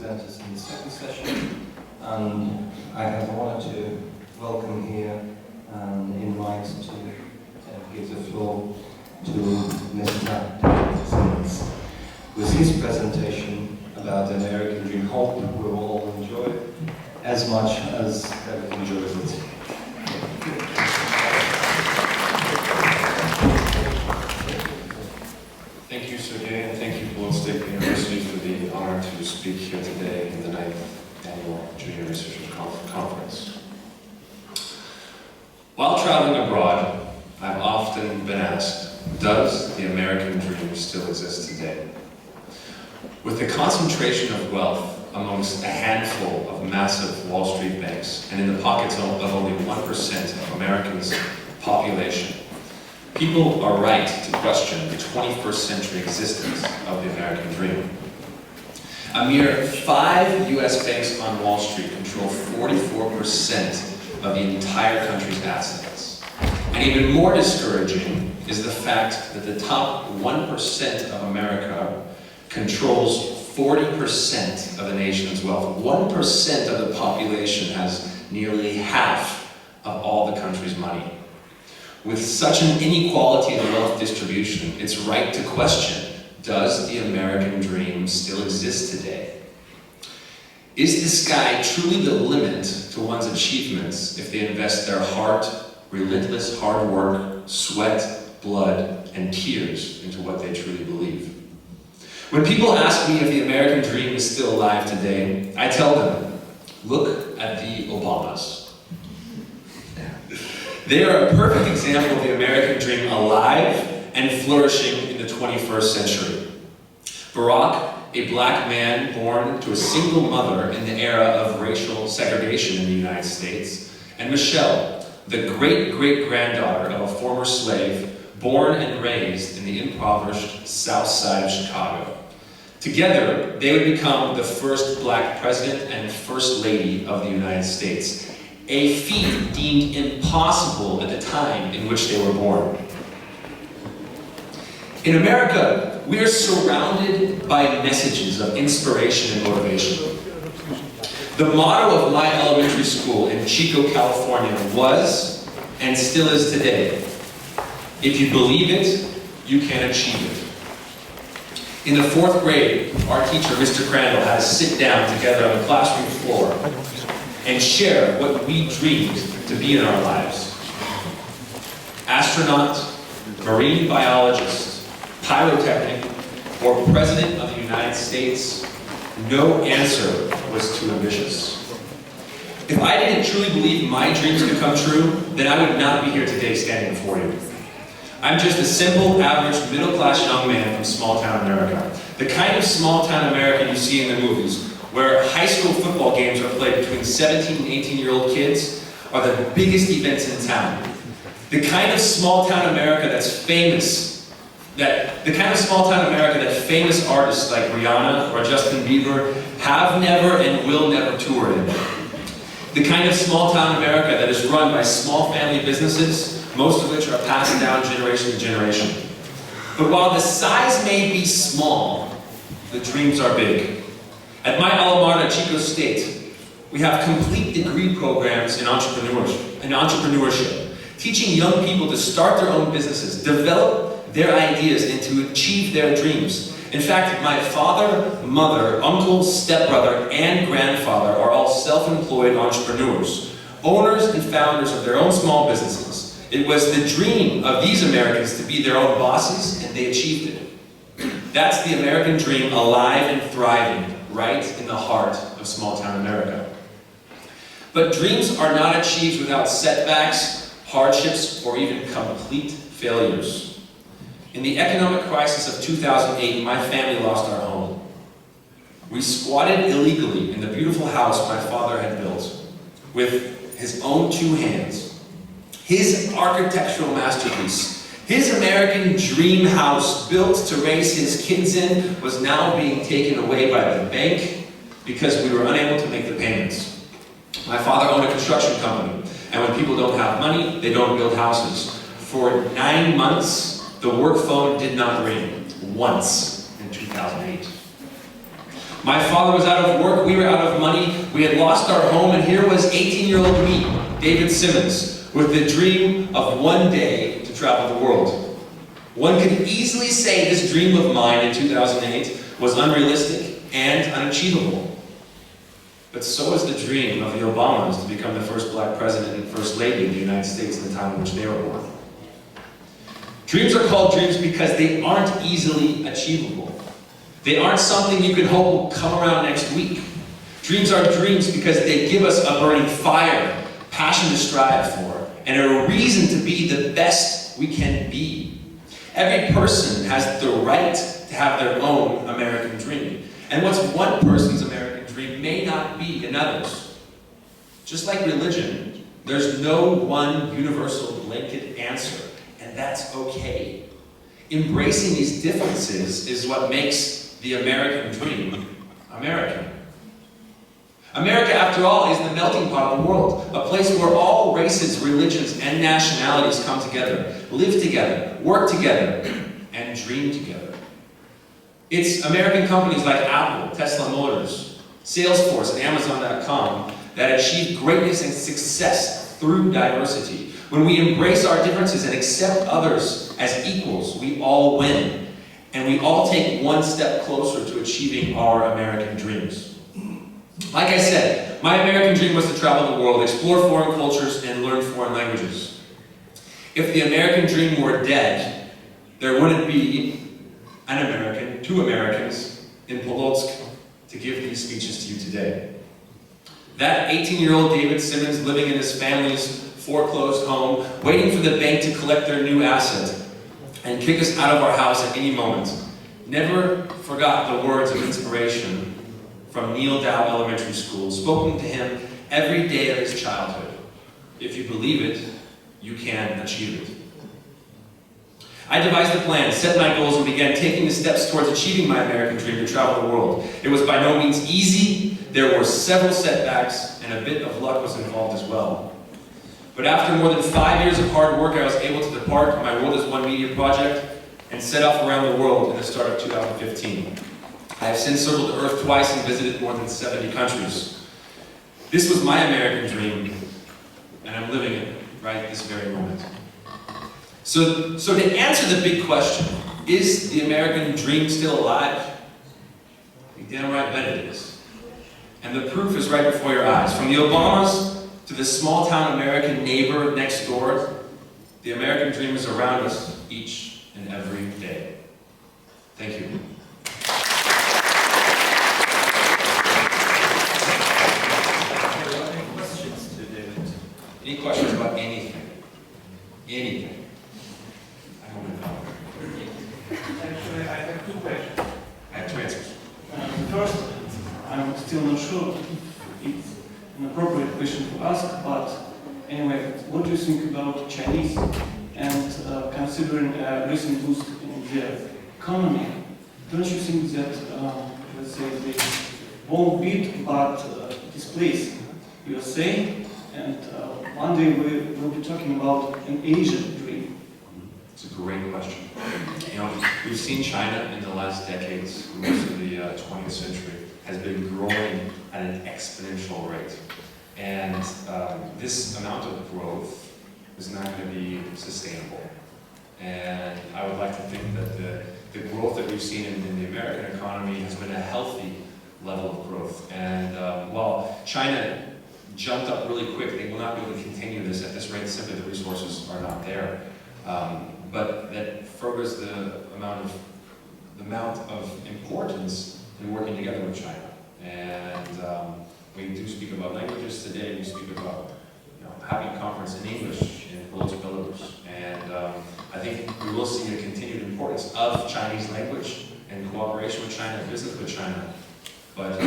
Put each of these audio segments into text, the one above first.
presenters in the second session, and I have the honor to welcome here and invite to give the floor to Mr. Simmons with his presentation about the American dream. Hope we will all enjoy it as much as David enjoys it. Thank you, Sergey, and thank you, Polotsk University, for the honor to speak here today in the 9th Annual Junior Researchers Conference. While traveling abroad, I've often been asked, does the American dream still exist today? With the concentration of wealth amongst a handful of massive Wall Street banks and in the pockets of only 1% of Americans' population, people are right to question the 21st century existence of the American dream. A mere 5 US banks on Wall Street control 44% of the entire country's assets. And even more discouraging is the fact that the top 1% of America controls 40% of the nation's wealth. 1% of the population has nearly half of all the country's money. With such an inequality in wealth distribution, it's right to question, does the American dream still exist today? Is the sky truly the limit to one's achievements if they invest their heart, relentless hard work, sweat, blood, and tears into what they truly believe? When people ask me if the American dream is still alive today, I tell them, look at the Obamas. They are a perfect example of the American dream alive and flourishing in the 21st century. Barack, a black man born to a single mother in the era of racial segregation in the United States, and Michelle, the great-great-granddaughter of a former slave, born and raised in the impoverished South Side of Chicago. Together, they would become the first black president and first lady of the United States, a feat deemed impossible at the time in which they were born. In America, we are surrounded by messages of inspiration and motivation. The motto of my elementary school in Chico, California was, and still is today, if you believe it, you can achieve it. In the 4th grade, our teacher, Mr. Crandall, had us sit down together on the classroom floor and share what we dreamed to be in our lives. Astronaut, marine biologist, pyrotechnic, or President of the United States, no answer was too ambitious. If I didn't truly believe my dreams could come true, then I would not be here today standing before you. I'm just a simple, average, middle-class young man from small-town America. The kind of small-town America you see in the movies, where high school football games are played between 17 and 18-year-old kids, are the biggest events in town. The kind of small-town America that's famous, the kind of small-town America that famous artists like Rihanna or Justin Bieber have never and will never tour in. The kind of small-town America that is run by small family businesses, most of which are passed down generation to generation. But while the size may be small, the dreams are big. At my alma mater, Chico State, we have complete degree programs in entrepreneurship, teaching young people to start their own businesses, develop their ideas, and to achieve their dreams. In fact, my father, mother, uncle, stepbrother, and grandfather are all self-employed entrepreneurs, owners and founders of their own small businesses. It was the dream of these Americans to be their own bosses, and they achieved it. That's the American dream, alive and thriving, right in the heart of small-town America. But dreams are not achieved without setbacks, hardships, or even complete failures. In the economic crisis of 2008, my family lost our home. We squatted illegally in the beautiful house my father had built with his own 2 hands. His architectural masterpiece, his American dream house built to raise his kids in, was now being taken away by the bank because we were unable to make the payments. My father owned a construction company, and when people don't have money, they don't build houses. For 9 months, the work phone did not ring once in 2008. My father was out of work work, we were out of money, we had lost our home, and here was 18-year-old me, David Simmons, with the dream of one day to travel the world. One could easily say this dream of mine in 2008 was unrealistic and unachievable. But so is the dream of the Obamas to become the first black president and first lady of the United States in the time in which they were born. Dreams are called dreams because they aren't easily achievable. They aren't something you can hope will come around next week. Dreams are dreams because they give us a burning fire, passion to strive for, and a reason to be the best we can be. Every person has the right to have their own American dream. And what's one person's American dream may not be another's. Just like religion, there's no one universal blanket answer, and that's okay. Embracing these differences is what makes the American dream American. America, after all, is the melting pot of the world, a place where all races, religions, and nationalities come together, live together, work together, and dream together. It's American companies like Apple, Tesla Motors, Salesforce, and Amazon.com that achieve greatness and success through diversity. When we embrace our differences and accept others as equals, we all win. And we all take one step closer to achieving our American dreams. Like I said, my American dream was to travel the world, explore foreign cultures, and learn foreign languages. If the American dream were dead, there wouldn't be an American, two Americans, in Polotsk to give these speeches to you today. That 18-year-old David Simmons living in his family's foreclosed home, waiting for the bank to collect their new asset and kick us out of our house at any moment, never forgot the words of inspiration from Neil Dow Elementary School, spoken to him every day of his childhood. If you believe it, you can achieve it. I devised a plan, set my goals, and began taking the steps towards achieving my American dream to travel the world. It was by no means easy. There were several setbacks, and a bit of luck was involved as well. But after more than 5 years of hard work, I was able to depart from my World is One media project and set off around the world in the start of 2015. I have since circled the earth twice and visited more than 70 countries. This was my American dream, and I'm living it right this very moment. So to answer the big question, is the American dream still alive? You're damn right bet it is. And the proof is right before your eyes. From the Obamas to the small-town American neighbor next door, the American dream is around us each and every day. Thank you. Any questions to David? Any questions about anything? Anything? I don't know. Actually, I have two questions. I have two answers. First, I'm still not sure if it's an appropriate question to ask, but anyway, what do you think about Chinese? And considering a recent boost in their economy, don't you think that, let's say, they won't beat but displace USA? And one day we will be talking about an Asian dream. It's a great question. You know, we've seen China in the last decades, most of the 20th century, has been growing at an exponential rate. And this amount of growth is not going to be sustainable. And I would like to think that the growth that we've seen in the American economy has been a healthy level of growth. And while China jumped up really quick, they will not be able to continue this at this rate. Simply the resources are not there. But that furthers the amount of importance in working together with China. And we do speak about languages today. We speak about having a conference in English in Polotsk, Belarus. And I think we will see a continued importance of Chinese language and cooperation with China, business with China. But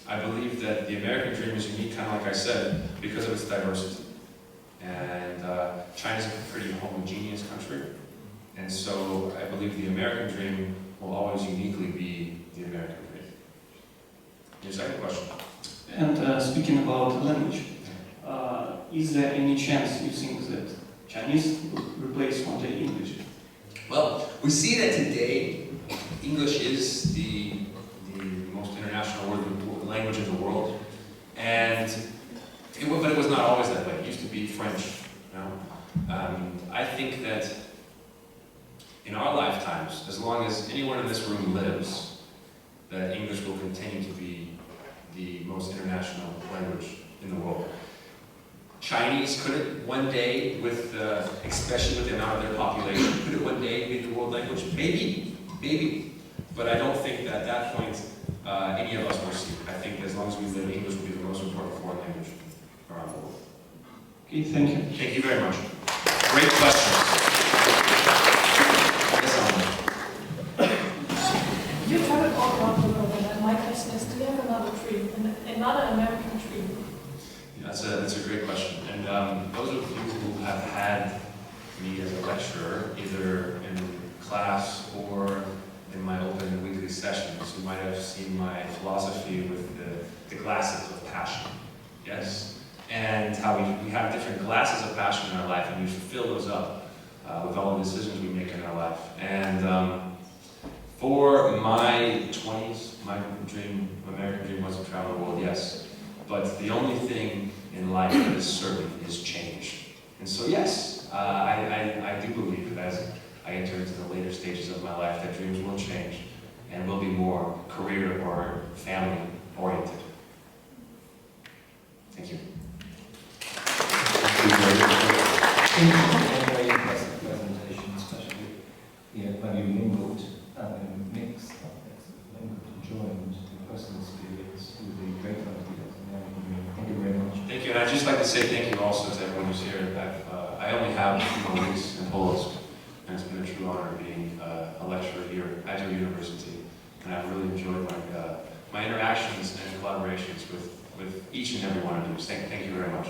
I believe that the American dream is unique, kind of like I said, because of its diversity. And China's a pretty homogeneous country. And so I believe the American dream will always uniquely be the American dream. Your second question. And speaking about language, is there any chance you think that Chinese will replace one day English? Well, we see that today English is the most international language lives, that English will continue to be the most international language in the world. Chinese, could it one day, especially with the amount of their population, could it one day be the world language? Maybe, maybe. But I don't think that at that point any of us will see. I think as long as we live, English will be the most important foreign language around the world. Okay, thank you. Thank you very much. Great questions. Yes, Alan. You traveled all around the world, and my question is, do you have another dream, another American dream? Yeah, that's a great question. And those of you who have had me as a lecturer, either in class or in my open weekly sessions, you might have seen my philosophy with the glasses of passion. Yes? And how we have different glasses of passion in our life, and we should fill those up with all the decisions we make in our life. And for my 20s, my American dream was to travel the world, yes. But the only thing in life that is certain is change. And so yes, I do believe that as I enter into the later stages of my life, that dreams will change and will be more career or family oriented. Thank you. Very impressive presentation, especially when you mingled and mixed language and joined the personal experience with the great ideas. Thank you very much. Thank you, and I'd just like to say thank you also to everyone who's here. I only have a few more weeks in Polotsk, and it's been a true honor being a lecturer here at your university, and I've really enjoyed my interactions and collaborations with each and every one of you. Thank you very much.